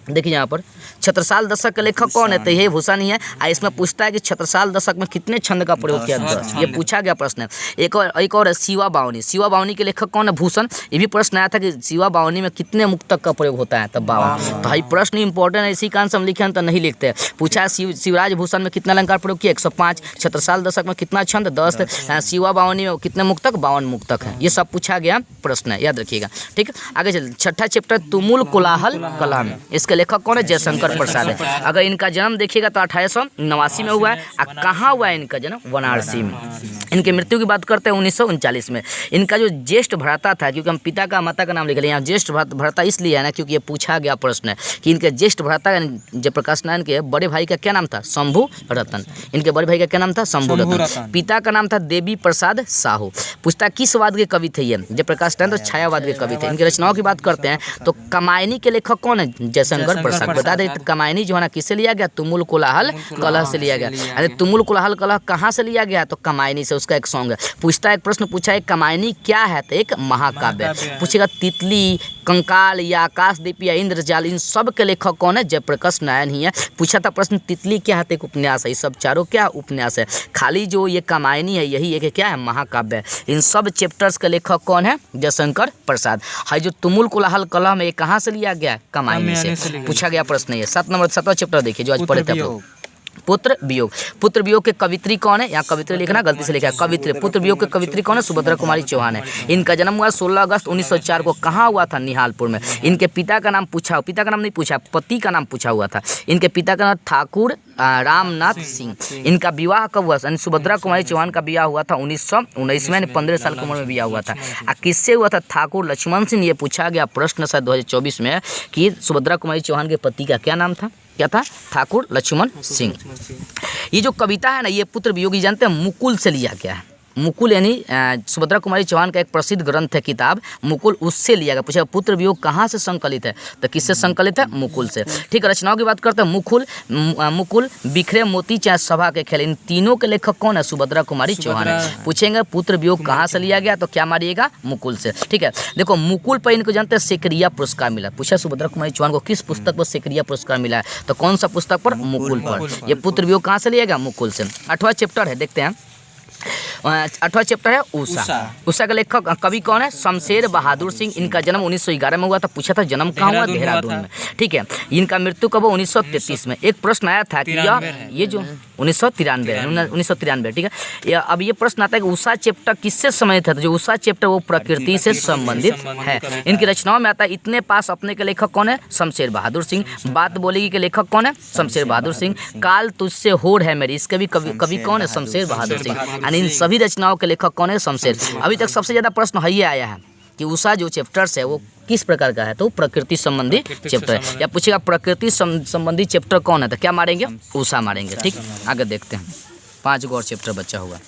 देखिए यहाँ पर छत्रसाल दशक के लेखक कौन है, तो ये भूषण ही है। इसमें पूछता है कि छत्रसाल दशक में कितने छंद का प्रयोग किया, 10। ये पूछा गया प्रश्न है। एक और है शिवा बावनी। शिवा बावनी के लेखक कौन है, भूषण। ये भी प्रश्न आया था कि शिवा बावनी में कितने मुक्तक का प्रयोग होता है, तो 52। तो भाई प्रश्न इंपॉर्टेंट है, इसी का आंसर हम लिखे हैं तो नहीं लिखते हैं। पूछा शिवराज भूषण में कितना अलंकार प्रयोग किया, 105। छत्रसाल दशक में कितना छंद, 10। शिवा बावनी में कितने मुक्तक, 52 मुक्तक है। ये सब पूछा गया प्रश्न है, याद रखिएगा। ठीक है, आगे चल 6ठा चैप्टर तुमुल कोलाहल कलह में। इसके लेखक कौन है, जयशंकर जयशंकर प्रसाद है। अगर इनका जन्म देखिएगा तो 1889 में हुआ है। कहाँ हुआ है इनका जन्म? वाराणसी में। इनकी मृत्यु की बात करते हैं 1939 में। इनका जो ज्येष्ठ भ्राता था, क्योंकि हम पिता का माता का नाम लिख रहे हैं, यहाँ ज्येष्ठ भ्राता इसलिए है ना क्योंकि ये पूछा गया प्रश्न है कि इनके ज्येष्ठ भ्राता जयप्रकाश नारायण के बड़े भाई का क्या नाम था? शंभू रतन। इनके बड़े भाई का क्या नाम था? शंभू रतन। पिता का नाम था देवी प्रसाद साहू। पूछता किस वाद के कवि थे ये? जयप्रकाश नारायण तो छायावाद के कवि थे। इनकी रचनाओं की बात करते हैं तो कमायनी के लेखक कौन है? जयशंकर प्रसाद। बता दें कमायनी जो है ना किससे लिया गया? तुमुल कोलाहल कलह से लिया गया। अरे तुमुल कोलाहल कलह कहाँ से लिया गया? तो कमायनी से, उसका एक सॉन्ग है। पूछता एक प्रश्न पूछा है कमायनी क्या है? तो एक महाकाव्य। पूछेगा तितली, कंकाल या आकाशदीप या इंद्रजाल, इन सब के लेखक कौन है? जयप्रकाश नारायण ही है। पूछा था प्रश्न तितली क्या है? तो एक उपन्यास है। सब चारों क्या उपन्यास है। खाली जो ये कमायनी है यही एक क्या है? महाकाव्य है। इन सब चैप्टर्स के लेखक कौन है? जयशंकर प्रसाद। है जो तुमुल कोलाहल कलह में ये कहाँ से लिया गया? कमायनी से। पूछा गया प्रश्न ये 7वां चैप्टर देखिए जो आज पढ़े थे आप लोग। पुत्र वियोग। पुत्र वियोग के कवित्री कौन है? यहाँ कवित्री लिखना गलती से लिखा है कवित्री। पुत्र वियोग के कवित्री कौन है? सुभद्रा कुमारी चौहान है। इनका जन्म हुआ 16 अगस्त 1904 को। कहाँ हुआ था? निहालपुर में। इनके पिता का नाम पूछा, पिता का नाम नहीं पूछा, पति का नाम पूछा हुआ था। इनके पिता का नाम ठाकुर रामनाथ सिंह। इनका विवाह कब हुआ? सुभद्रा कुमारी चौहान का विवाह हुआ था 1919 में। 15 साल की उम्र में विवाह हुआ था। किससे हुआ था? ठाकुर लक्ष्मण सिंह। ये पूछा गया प्रश्न शायद 2024 में कि सुभद्रा कुमारी चौहान के पति का क्या नाम था? क्या था? ठाकुर लक्ष्मण सिंह। ये जो कविता है ना ये पुत्र वियोग जानते हैं मुकुल से लिया गया है। मुकुल यानी सुभद्रा कुमारी चौहान का एक प्रसिद्ध ग्रंथ है किताब मुकुल, उससे लिया गया। पूछा पुत्र वियोग कहाँ से संकलित है? तो किससे संकलित है? मुकुल से। ठीक है, रचनाओं की बात करते हैं। मुकुल, बिखरे मोती, चाहे सभा के खेल, इन तीनों के लेखक कौन है? सुभद्रा कुमारी चौहान है। पूछेंगे पुत्र वियोग कहाँ से लिया गया? तो क्या मारिएगा? मुकुल से। ठीक है, देखो मुकुल पर इनको जानते हैं सेकरिया पुरस्कार मिला। पूछा सुभद्रा कुमारी चौहान को किस पुस्तक पर सेकरिया पुरस्कार मिला है? तो कौन सा पुस्तक पर? मुकुल पर। ये पुत्र वियोग कहाँ से लिया गया? मुकुल से। 8वां चैप्टर है, देखते हैं। 8वां चैप्टर है उषा। उषा का लेखक कवि कौन है? शमशेर बहादुर सिंह। इनका जन्म 1911 में हुआ था। पूछा था जन्म कहाँ हुआ? देहरादून में। ठीक है, इनका मृत्यु कब? 1933 में। एक प्रश्न आया था कि ये जो 1993 ठीक है। अब ये प्रश्न आता है कि उषा चैप्टर किससे संबंधित है? तो जो उषा चैप्टर वो प्रकृति से संबंधित है। इनकी रचनाओं में आता है इतने पास अपने के लेखक कौन है? शमशेर बहादुर सिंह। बात बोलेगी के लेखक कौन है? शमशेर बहादुर सिंह। काल तुझसे होड़ है मेरी, इसके भी कवि कौन है? शमशेर बहादुर सिंह। इन सभी रचनाओं के लेखक कौन है? शमशेर। अभी तक सबसे ज्यादा प्रश्न ये आया है कि उषा जो चैप्टर्स है वो किस प्रकार का है? तो प्रकृति संबंधी चैप्टर है। या पूछेगा प्रकृति संबंधी चैप्टर कौन है? तो क्या मारेंगे? उषा मारेंगे। ठीक, आगे देखते हैं। 5 और चैप्टर बचा हुआ।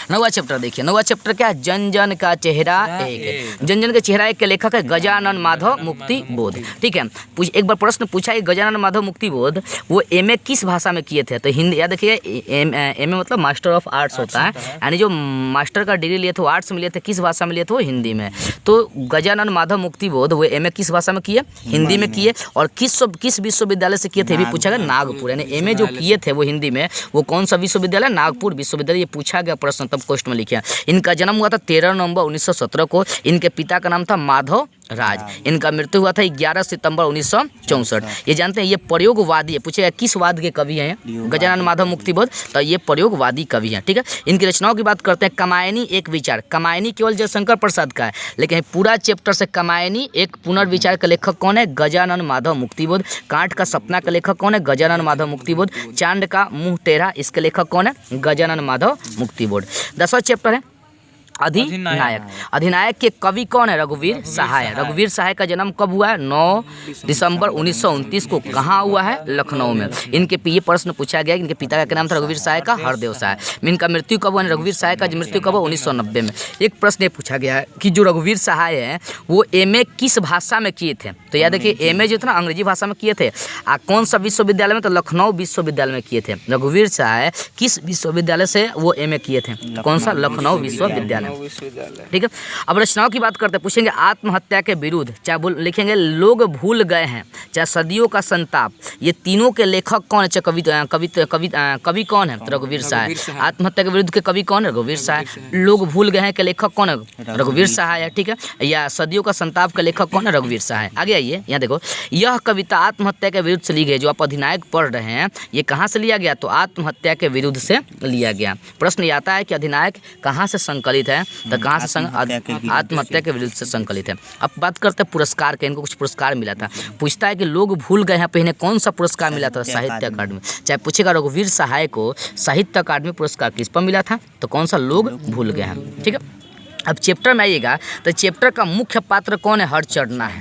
9वां चैप्टर देखिए। 9वां चैप्टर क्या है? जन जन का चेहरा एक। जन जन का चेहरा एक के लेखक है गजानन माधव मुक्ति बोध। ठीक है, एक बार प्रश्न पूछा है गजानन माधव मुक्ति बोध वो एमए किस भाषा में किए थे? तो हिंदी। याद देखिए एमए मतलब मास्टर ऑफ आर्ट्स होता है, यानी जो मास्टर का डिग्री लिए थे वो आर्ट्स में लिए थे। किस भाषा में लिए थे? वो हिंदी में। तो गजानन माधव मुक्ति बोध वो एमए किस भाषा में किए? हिंदी में किए। और किस विश्वविद्यालय से किए थे? भी पूछा गया नागपुर। यानी एमए जो किए थे वो हिंदी में, वो कौन सा विश्वविद्यालय? नागपुर विश्वविद्यालय। ये पूछा गया प्रश्न, तब क्वेश्चन में लिखिए। इनका जन्म हुआ था 13 नवंबर 1917 को। इनके पिता का नाम था माधव राज। इनका मृत्यु हुआ था 11 सितंबर 1964। ये जानते हैं ये प्रयोगवादी है। पूछेगा किस वाद के कवि हैं? गजानन माधव मुक्ति बोध। तो ये प्रयोगवादी कवि हैं। ठीक है, इनकी रचनाओं की बात करते हैं। कमायनी एक विचार। कमायनी केवल जयशंकर प्रसाद का है, लेकिन पूरा चैप्टर से कमायनी एक पुनर्विचार का लेखक कौन है? गजानन माधव मुक्ति बोध। कांट का सपना का लेखक कौन है? गजानन माधव मुक्ति बोध। चांद का मुंह टेढ़ा, इसके लेखक कौन है? गजानन माधव मुक्ति बोध। 10वां चैप्टर है अधिनायक। अधिनायक के कवि कौन है? रघुवीर सहाय। रघुवीर सहाय का जन्म कब हुआ है? 9 दिसंबर 1929 को। कहाँ हुआ है? लखनऊ में। इनके ये प्रश्न पूछा गया कि इनके पिता का नाम था रघुवीर सहाय का हरदेव सहाय। इनका मृत्यु कब हुआ? रघुवीर सहाय का मृत्यु कब हुआ? 1990 में। एक प्रश्न ये पूछा गया है कि जो रघुवीर सहाय है वो एमए किस भाषा में किए थे? तो याद देखिए एमए जो था ना अंग्रेजी भाषा में किए थे। कौन सा विश्वविद्यालय में? तो लखनऊ विश्वविद्यालय में किए थे। रघुवीर सहाय किस विश्वविद्यालय से वो एमए किए थे? कौन सा? लखनऊ विश्वविद्यालय। ठीक है, अब रचनाओं की बात करते हैं। पूछेंगे आत्महत्या के विरुद्ध, चाहे लिखेंगे लोग भूल गए हैं, चाहे सदियों का संताप, ये तीनों के लेखक कौन है? कवि कौन है? रघुवीर सहाय। आत्महत्या के विरुद्ध के कवि कौन है? रघुवीर सहाय। लोग भूल गए हैं के लेखक कौन है? रघुवीर सहाय है। ठीक है, या सदियों का संताप के लेखक कौन है? रघुवीर सहाय। आगे आइए, यहाँ देखो यह कविता आत्महत्या के विरुद्ध से ली गई। जो आप अधिनायक पढ़ रहे हैं ये कहाँ से लिया गया? तो आत्महत्या के विरुद्ध से लिया गया। प्रश्न ये आता है कि अधिनायक कहाँ से संकलित है? है तो कहाँ से आत्महत्या के विरुद्ध से संकलित है। अब बात करते हैं पुरस्कार के। इनको कुछ पुरस्कार मिला था। पूछता है कि लोग भूल गए हैं पे इन्हें कौन सा पुरस्कार मिला था साहित्य अकादमी। चाहे पूछेगा रघुवीर सहाय को साहित्य अकादमी पुरस्कार किस पर मिला था तो कौन सा लोग भूल गए हैं। ठीक है, अब चैप्टर में आइएगा तो चैप्टर का मुख्य पात्र कौन है, हरचरणा है।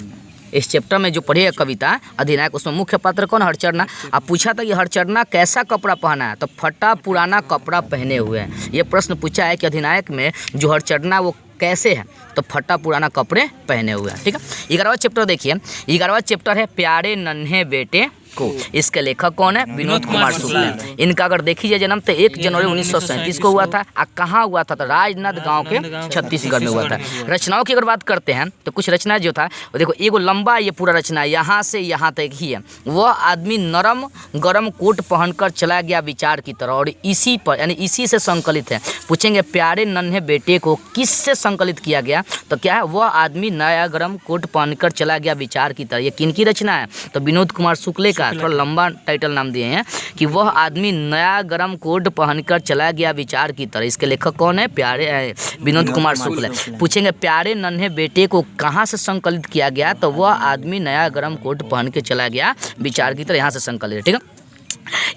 इस चैप्टर में जो पढ़िएगा कविता अधिनायक उसमें मुख्य पात्र कौन, हरचरणा। अब पूछा था कि हरचरणा कैसा कपड़ा पहना है तो फटा पुराना कपड़ा पहने हुए हैं। ये प्रश्न पूछा है कि अधिनायक में जो हरचरणा वो कैसे है तो फटा पुराना कपड़े पहने हुए हैं। ठीक है, 11वां चैप्टर देखिए। 11वां चैप्टर है प्यारे नन्हे बेटे को। इसके लेखक कौन है, विनोद कुमार शुक्ल। इनका अगर देखिए जन्म तो 1 जनवरी 1937 को हुआ था। कहाँ हुआ था तो राजनांद गांव के छत्तीसगढ़ में हुआ था। रचनाओं की अगर बात करते हैं तो कुछ रचनाएं जो था वो देखो, एगो लंबा ये पूरा रचना यहाँ से यहाँ तक ही है। वह आदमी नरम गरम कोट पहनकर चला गया विचार की तरह, और इसी पर यानी इसी से संकलित है। पूछेंगे प्यारे नन्हे बेटे को किस से संकलित किया गया तो क्या है, वह आदमी नया गरम कोट पहनकर चला गया विचार की तरह। ये किनकी रचना है तो विनोद कुमार शुक्ल का। थोड़ा लंबा टाइटल नाम दिए हैं कि वह आदमी नया गरम कोट पहनकर चला गया विचार की तरह। इसके लेखक कौन है, प्यारे विनोद कुमार शुक्ल। पूछेंगे प्यारे नन्हे बेटे को कहाँ से संकलित किया गया तो वह आदमी नया गरम कोट पहन के चला गया विचार की तरह, यहाँ से संकलित है। ठीक है,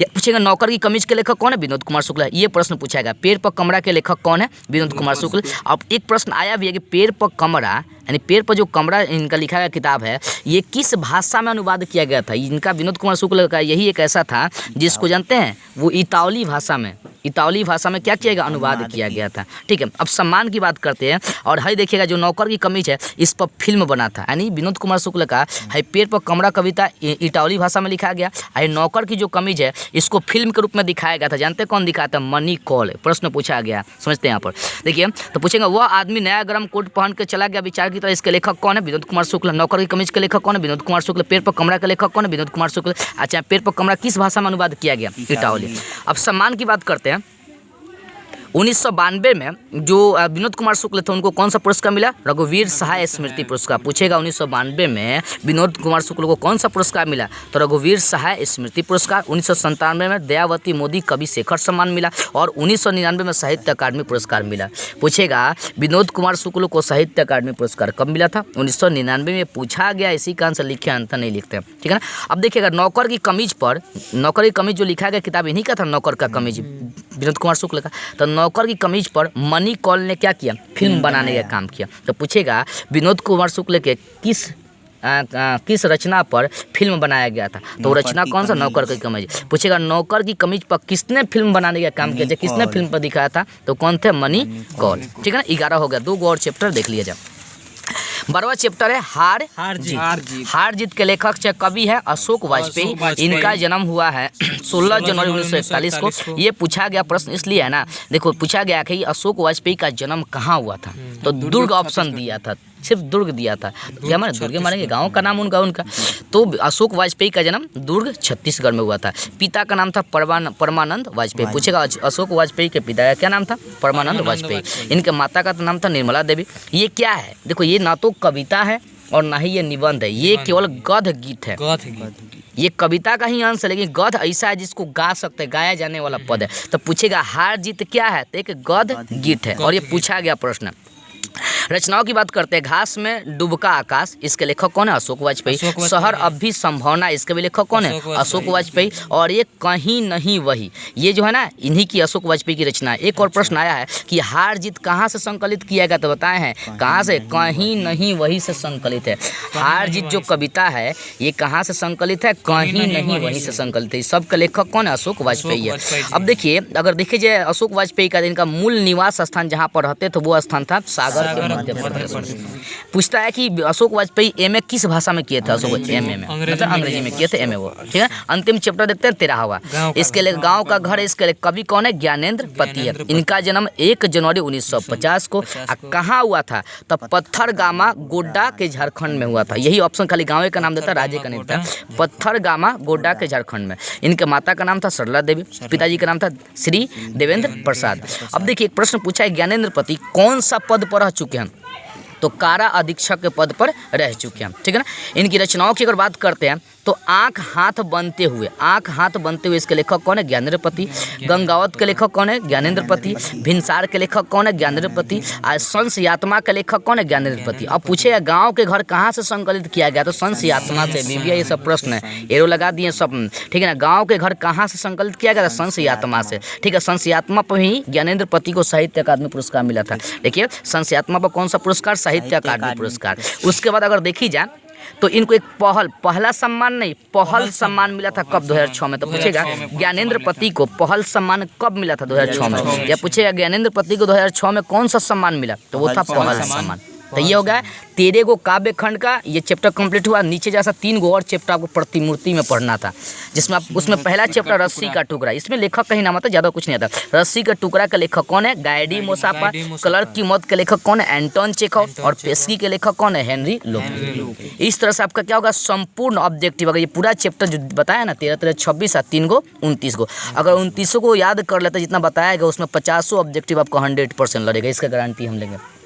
ये पूछेगा नौकर की कमीज के लेखक कौन है, विनोद कुमार शुक्ल। ये प्रश्न पूछेगा पेड़ पर कमरा के लेखक कौन है, विनोद कुमार शुक्ल। अब एक प्रश्न आया भी है कि पेड़ पर कमरा यानी पेड़ पर जो कमरा इनका लिखा गया किताब है ये किस भाषा में अनुवाद किया गया था। इनका विनोद कुमार शुक्ल का यही एक ऐसा था जिसको जानते हैं वो इतावली भाषा में क्या किया गया, अनुवाद किया गया था। ठीक है, अब सम्मान की बात करते हैं और है देखिएगा जो नौकर की कमीज है इस पर फिल्म बना था। यानी विनोद कुमार शुक्ल का है पेड़ पर कमरा कविता इटावली भाषा में लिखा गया। है नौकर की जो कमीज है इसको फिल्म के रूप में दिखाया गया था। जानते कौन दिखाया था, मनी कौल। प्रश्न पूछा गया, समझते हैं यहाँ पर देखिए। तो पूछेंगे वह आदमी नया गरम कोट पहन के चला गया विचार की तरह। इसके लेखक कौन है, विनोद कुमार शुक्ल। नौकर की कमीज के लेखक कौन है, विनोद कुमार शुक्ल। पेड़ पर कमरा के लेखक कौन है, विनोद कुमार शुक्ल। अच्छा, पेड़ पर कमरा किस भाषा में अनुवाद किया गया, इटावली। अब सम्मान की बात करते हैं। 1992 में जो विनोद कुमार शुक्ल थे उनको कौन सा पुरस्कार मिला, रघुवीर सहाय स्मृति पुरस्कार। पूछेगा 1992 में विनोद कुमार शुक्ल को कौन सा पुरस्कार मिला तो रघुवीर सहाय स्मृति पुरस्कार। 1997 में दयावती मोदी कवि शेखर सम्मान मिला और 1999 में साहित्य अकादमी पुरस्कार मिला। पूछेगा विनोद कुमार शुक्ल को साहित्य अकादमी पुरस्कार कब मिला था, 1999 में पूछा गया। इसी का आंसर लिखे, अंतर नहीं लिखते, ठीक है ना। अब देखिएगा नौकर की कमीज पर, नौकर की कमीज जो लिखा गया किताब इन्हीं का था, नौकर का कमीज विनोद कुमार शुक्ल का। तो नौकर की कमीज पर मनी कौल ने क्या किया, फिल्म बनाने का काम किया। तो पूछेगा विनोद कुमार शुक्ल के किस रचना पर फिल्म बनाया गया था तो रचना कौन सा, नौकर की कमीज। पूछेगा नौकर की कमीज पर किसने फिल्म बनाने का काम किया, किसने फिल्म पर दिखाया था तो कौन थे, मनी कौल। ठीक है ना, 11 हो गया। 2 और चैप्टर देख लिया जाए। 12वां चैप्टर है हार जीत के लेखक चाहे कवि है अशोक वाजपेयी। इनका जन्म हुआ है 16 जनवरी 1941 को। ये पूछा गया प्रश्न इसलिए है ना, देखो पूछा गया कि अशोक वाजपेयी का जन्म कहाँ हुआ था तो दुर्ग ऑप्शन दिया था, सिर्फ दुर्ग दिया था। क्या माने, दुर्ग मानेंगे गांव का नाम उनका। तो अशोक वाजपेयी का जन्म दुर्ग छत्तीसगढ़ में हुआ था। पिता का नाम था परमानंद वाजपेयी। पूछेगा अशोक वाजपेयी के पिता का क्या नाम था, परमानंद वाजपेयी। इनके माता का नाम था निर्मला देवी। ये क्या है, देखो ये ना तो कविता है और ना ही ये निबंध है, ये केवल गद्य गीत है। ये कविता का ही अंश है लेकिन गद्य ऐसा है जिसको गा सकते, गाया जाने वाला पद है। तो पूछेगा हार जीत क्या है तो एक गद्य गीत है और ये पूछा गया प्रश्न। रचनाओं की बात करते हैं। घास में डूबका आकाश, इसके लेखक कौन है, अशोक वाजपेयी। शहर अब भी संभावना, इसके भी लेखक कौन है, अशोक वाजपेयी। और ये कहीं नहीं वही, ये जो है ना इन्हीं की अशोक वाजपेयी की रचना है। एक और प्रश्न आया है कि हार जीत कहाँ से संकलित किया गया तो बताए हैं कहाँ से, कहीं नहीं वही से संकलित है। हार जीत जो कविता है ये कहाँ से संकलित है, कहीं नहीं वही से संकलित है। सबका लेखक कौन है, अशोक वाजपेयी है। अब देखिए अगर देखे जाए अशोक वाजपेयी का इनका मूल निवास स्थान जहाँ पर रहते थे वो स्थान था सागर के मध्य प्रदेश। पूछता है कि अशोक वाजपेयी एमए किस भाषा में किए थे, अशोक एमए में मतलब अंग्रेजी में किए थे एमए वो, ठीक है। अंतिम चैप्टर देखते हैं 13वां। इसके लिए गांव का घर, इसके लिए कवि कौन है, ज्ञानेंद्र पति है। इनका जन्म 1 जनवरी 1950 को। कहाँ हुआ था तो पत्थरगामा गोड्डा के झारखंड में हुआ था। यही ऑप्शन खाली गाँव का नाम देता, राज्य का नहीं था। पत्थरगामा गोड्डा के झारखंड में। इनके माता का नाम था सरला देवी, पिताजी का नाम था श्री देवेंद्र प्रसाद। अब देखिए एक प्रश्न पूछा है ज्ञानेंद्र पति कौन सा पद पर रह चुके हैं तो कारा अधीक्षक के पद पर रह चुके हैं, ठीक है ना। इनकी रचनाओं की अगर बात करते हैं तो आँख हाथ बनते हुए, आँख हाथ बनते हुए इसके लेखक कौन है? ज्ञानेंद्रपति। गंगावत के लेखक कौन है? ज्ञानेंद्रपति। भिनसार के लेखक कौन है? ज्ञानेंद्रपति। और संस्यात्मा के लेखक कौन है? ज्ञानेंद्रपति। अब पूछेगा गाँव के घर कहाँ से संकलित किया गया, तो संस्यात्मा से। बीबिया ये सब प्रश्न है, एरो लगा दिए सब, ठीक है ना। गाँव के घर कहाँ से संकलित किया गया था? संस्यात्मा से, ठीक है। संस्यात्मा पर ही ज्ञानेंद्रपति को साहित्य अकादमी पुरस्कार मिला था। देखिए संस्यात्मा पर कौन सा पुरस्कार? साहित्य अकादमी पुरस्कार। उसके बाद अगर देखी जाए तो इनको एक पहला सम्मान नहीं, पहल सम्मान मिला था कब? 2006 में। तो पूछेगा ज्ञानेंद्रपति को पहल सम्मान कब मिला था? 2006 में। या पूछेगा ज्ञानेंद्रपति को 2006 में कौन सा सम्मान मिला? तो वो था पहल सम्मान। तो ये हो गया 13 गो काव्य खंड का ये चैप्टर कंप्लीट हुआ। नीचे जैसा 3 गो और चैप्टर आपको प्रतिमूर्ति में पढ़ना था, जिसमें उसमें पहला चैप्टर रस्सी का टुकड़ा, इसमें लेखक का ही नाम आता, ज़्यादा कुछ नहीं आता। रस्सी का टुकड़ा का लेखक कौन है? गाइडी मोसापा। क्लर्क की मौत के लेखक कौन है? Anton Chekhov. और पेस्की के लेखक कौन है? हेनरी लोकी। इस तरह से आपका क्या होगा? संपूर्ण ऑब्जेक्टिव, अगर ये पूरा चैप्टर जो बताया ना 13 13 26 और 3 गो 29 गो, अगर 29 को याद कर लेते जितना बताया गया उसमें 50 ऑब्जेक्टिव आपको 100% लड़ेगा, इसका गारंटी हम लेंगे।